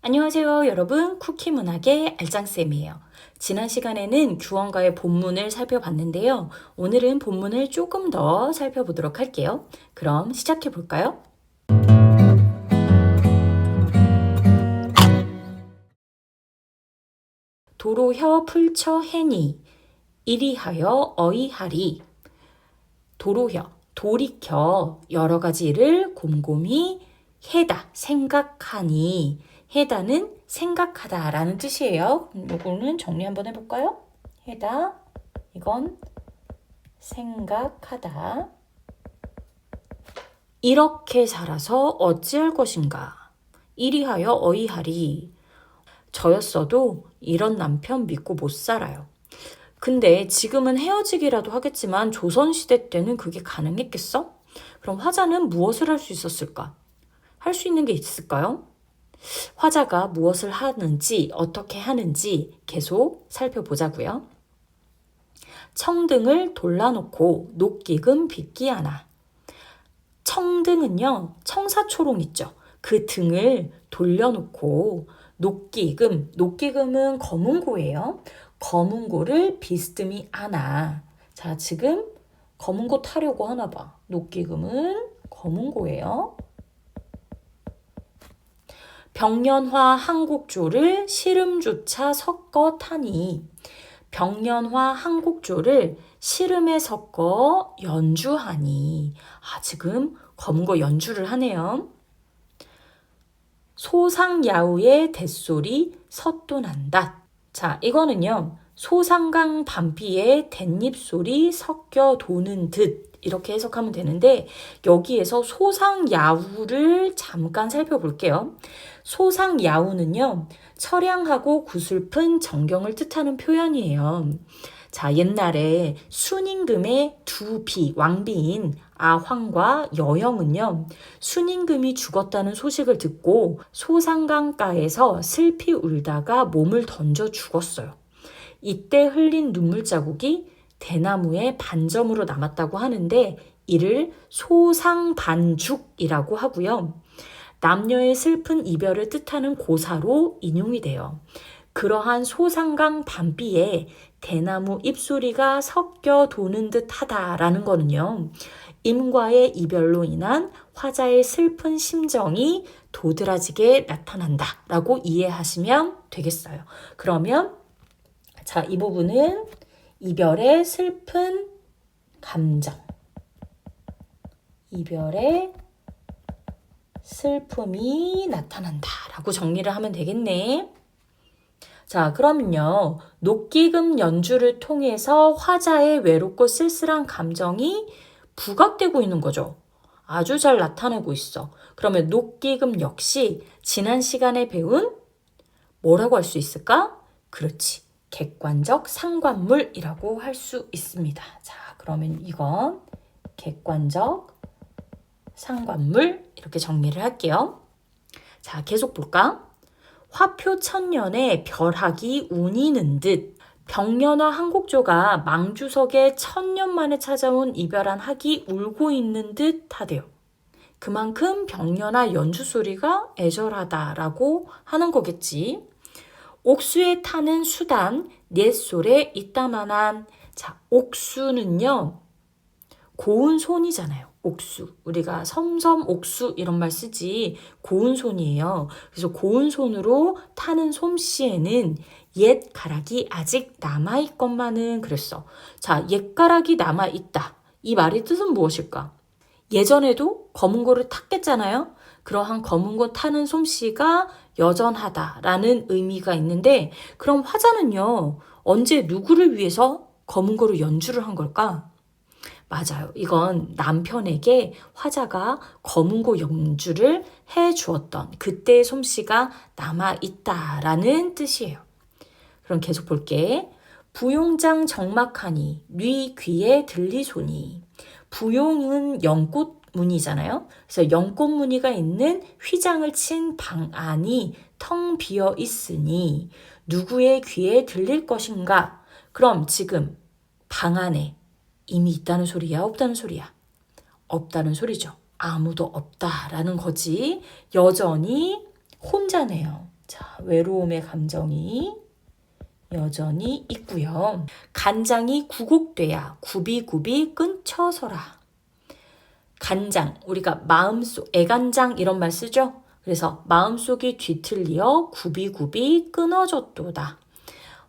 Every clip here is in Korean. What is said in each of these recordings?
안녕하세요 여러분, 쿠키문학의 알짱쌤이에요. 지난 시간에는 규원가의 본문을 살펴봤는데요. 오늘은 본문을 조금 더 살펴보도록 할게요. 그럼 시작해 볼까요? 도로혀 풀처 해니 이리하여 어이하리. 도로혀, 돌이켜 여러 가지 일을 곰곰이 해다, 생각하니. 해다는 생각하다 라는 뜻이에요. 이거는 정리 한번 해볼까요? 해다, 이건 생각하다. 이렇게 살아서 어찌할 것인가. 이리하여 어이하리. 저였어도 이런 남편 믿고 못 살아요. 근데 지금은 헤어지기라도 하겠지만 조선시대 때는 그게 가능했겠어? 그럼 화자는 무엇을 할 수 있었을까? 할 수 있는 게 있을까요? 화자가 무엇을 하는지, 어떻게 하는지 계속 살펴보자고요. 청등을 돌라놓고 녹기금 빗기하나. 청등은요, 청사초롱 있죠. 그 등을 돌려놓고 녹기금은 검은고예요. 검은고를 비스듬히 하나. 자, 지금 검은고 타려고 하나 봐. 녹기금은 검은고예요. 병년화 한국조를 시름조차 섞어 타니. 병년화 한국조를 시름에 섞어 연주하니. 지금 검은고 연주를 하네요. 소상야우의 뱃소리 섰도난다. 자, 이거는요. 소상강 밤비의 댄잎소리 섞여 도는 듯 이렇게 해석하면 되는데 여기에서 소상야우를 잠깐 살펴볼게요. 소상야우는요. 처량하고 구슬픈 정경을 뜻하는 표현이에요. 자, 옛날에 순임금의 두 왕비인 아황과 여영은요. 순임금이 죽었다는 소식을 듣고 소상강가에서 슬피 울다가 몸을 던져 죽었어요. 이때 흘린 눈물 자국이 대나무의 반점으로 남았다고 하는데 이를 소상반죽이라고 하고요. 남녀의 슬픈 이별을 뜻하는 고사로 인용이 돼요. 그러한 소상강 밤비에 대나무 잎소리가 섞여 도는 듯 하다라는 거는요. 임과의 이별로 인한 화자의 슬픈 심정이 도드라지게 나타난다라고 이해하시면 되겠어요. 그러면 자, 이 부분은 이별의 슬픈 감정, 이별의 슬픔이 나타난다라고 정리를 하면 되겠네. 자, 그러면요. 녹기금 연주를 통해서 화자의 외롭고 쓸쓸한 감정이 부각되고 있는 거죠. 아주 잘 나타내고 있어. 그러면 녹기금 역시 지난 시간에 배운 뭐라고 할 수 있을까? 그렇지. 객관적 상관물이라고 할 수 있습니다. 자, 그러면 이건 객관적 상관물 이렇게 정리를 할게요. 자, 계속 볼까? 화표 천년에 별하기 운이는 듯. 병년화 한국조가 망주석에 1000년 만에 찾아온 이별한 학이 울고 있는 듯 하대요. 그만큼 병년화 연주 소리가 애절하다라고 하는 거겠지. 옥수에 타는 수단 넷솔에 있다만한. 자, 옥수는요. 고운 손이잖아요. 옥수. 우리가 섬섬 옥수 이런 말 쓰지 고운 손이에요. 그래서 고운 손으로 타는 솜씨에는 옛 가락이 아직 남아있건만은 그랬어. 자, 옛 가락이 남아있다. 이 말의 뜻은 무엇일까? 예전에도 검은고를 탔겠잖아요. 그러한 검은고 타는 솜씨가 여전하다라는 의미가 있는데 그럼 화자는요. 언제 누구를 위해서 검은고로 연주를 한 걸까? 맞아요. 이건 남편에게 화자가 검은고 연주를 해주었던 그때의 솜씨가 남아있다라는 뜻이에요. 그럼 계속 볼게. 부용장 정막하니 뉘 귀에 들리소니. 부용은 연꽃 무늬잖아요. 그래서 연꽃 무늬가 있는 휘장을 친 방 안이 텅 비어 있으니 누구의 귀에 들릴 것인가? 그럼 지금 방 안에 이미 있다는 소리야, 없다는 소리야? 없다는 소리죠. 아무도 없다라는 거지. 여전히 혼자네요. 자, 외로움의 감정이 여전히 있고요. 간장이 구곡돼야 굽이굽이 끊쳐서라. 간장, 우리가 마음속, 애간장 이런 말 쓰죠? 그래서 마음속이 뒤틀려 굽이굽이 끊어졌도다.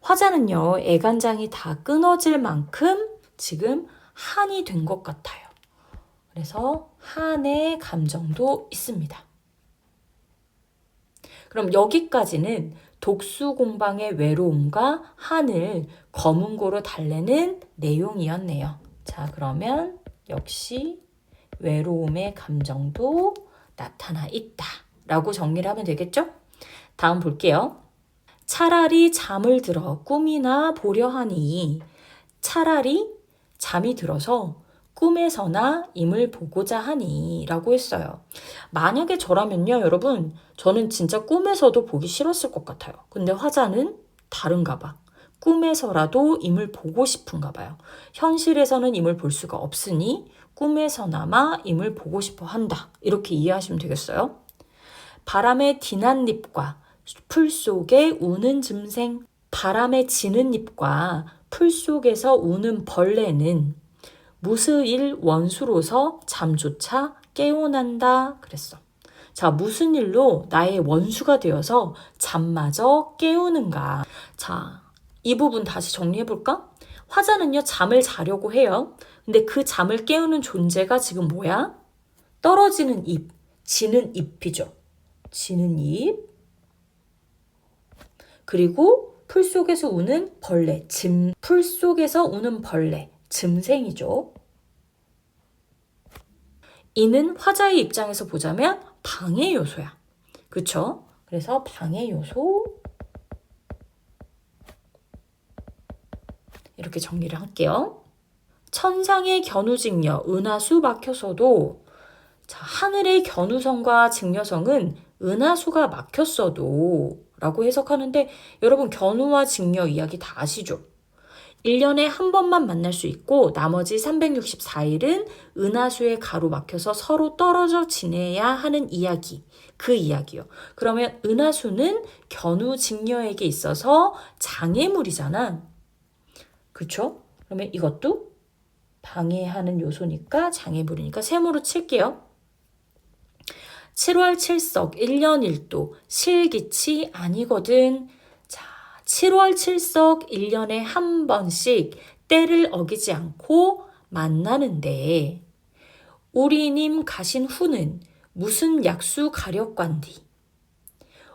화자는요, 애간장이 다 끊어질 만큼 지금 한이 된 것 같아요. 그래서 한의 감정도 있습니다. 그럼 여기까지는 독수공방의 외로움과 한을 검은고로 달래는 내용이었네요. 자, 그러면 역시 외로움의 감정도 나타나 있다 라고 정리를 하면 되겠죠? 다음 볼게요. 차라리 잠을 들어 꿈이나 보려 하니, 차라리 잠이 들어서 꿈에서나 임을 보고자 하니 라고 했어요. 만약에 저라면요, 여러분, 저는 진짜 꿈에서도 보기 싫었을 것 같아요. 근데 화자는 다른가 봐. 꿈에서라도 임을 보고 싶은가 봐요. 현실에서는 임을 볼 수가 없으니 꿈에서나마 임을 보고 싶어 한다. 이렇게 이해하시면 되겠어요. 바람에 디난 잎과 풀 속에 우는 짐승, 바람에 지는 잎과 풀 속에서 우는 벌레는 무스일 원수로서 잠조차 깨어난다 그랬어. 자, 무슨 일로 나의 원수가 되어서 잠마저 깨우는가. 자, 이 부분 다시 정리해볼까? 화자는요, 잠을 자려고 해요. 근데 그 잠을 깨우는 존재가 지금 뭐야? 떨어지는 잎, 지는 잎이죠. 지는 잎. 그리고 풀 속에서 우는 벌레, 풀 속에서 우는 벌레, 짐승이죠. 이는 화자의 입장에서 보자면 방해 요소야. 그쵸? 그래서 방해 요소 이렇게 정리를 할게요. 천상의 견우직녀 은하수 막혔어도, 자, 하늘의 견우성과 직녀성은 은하수가 막혔어도 라고 해석하는데, 여러분 견우와 직녀 이야기 다 아시죠? 1년에 한 번만 만날 수 있고 나머지 364일은 은하수에 가로막혀서 서로 떨어져 지내야 하는 이야기. 그 이야기요. 그러면 은하수는 견우 직녀에게 있어서 장애물이잖아. 그쵸? 그러면 이것도 방해하는 요소니까 장애물이니까 세모로 칠게요. 7월 7석 1년 1도 실기치 아니거든. 자, 7월 7석 1년에 한 번씩 때를 어기지 않고 만나는데, 우리님 가신 후는 무슨 약수 가렵관디.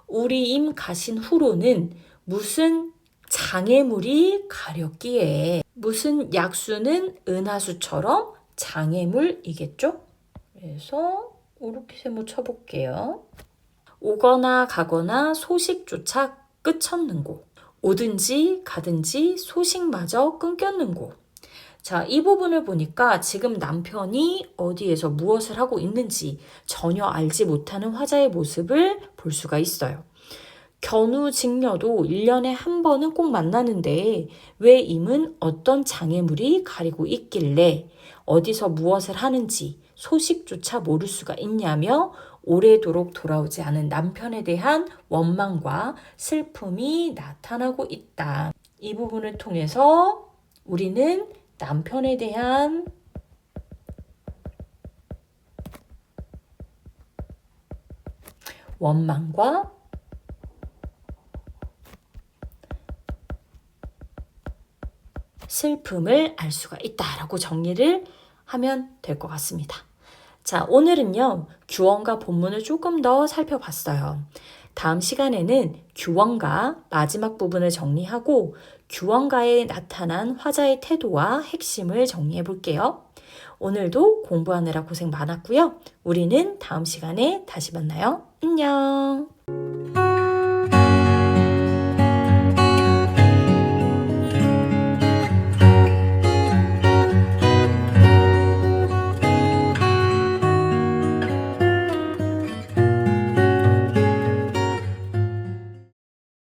우리임 가신 후로는 무슨 장애물이 가렵기에, 무슨 약수는 은하수처럼 장애물이겠죠? 그래서 이렇게 세모 쳐볼게요. 오거나 가거나 소식조차 끝쳤는고, 오든지 가든지 소식마저 끊겼는고. 자, 이 부분을 보니까 지금 남편이 어디에서 무엇을 하고 있는지 전혀 알지 못하는 화자의 모습을 볼 수가 있어요. 견우직녀도 1년에 한 번은 꼭 만나는데 왜 임은 어떤 장애물이 가리고 있길래 어디서 무엇을 하는지 소식조차 모를 수가 있냐며 오래도록 돌아오지 않은 남편에 대한 원망과 슬픔이 나타나고 있다. 이 부분을 통해서 우리는 남편에 대한 원망과 슬픔을 알 수가 있다라고 정리를 하면 될 것 같습니다. 자, 오늘은요, 규원가 본문을 조금 더 살펴봤어요. 다음 시간에는 규원가 마지막 부분을 정리하고 규원가에 나타난 화자의 태도와 핵심을 정리해 볼게요. 오늘도 공부하느라 고생 많았고요. 우리는 다음 시간에 다시 만나요. 안녕.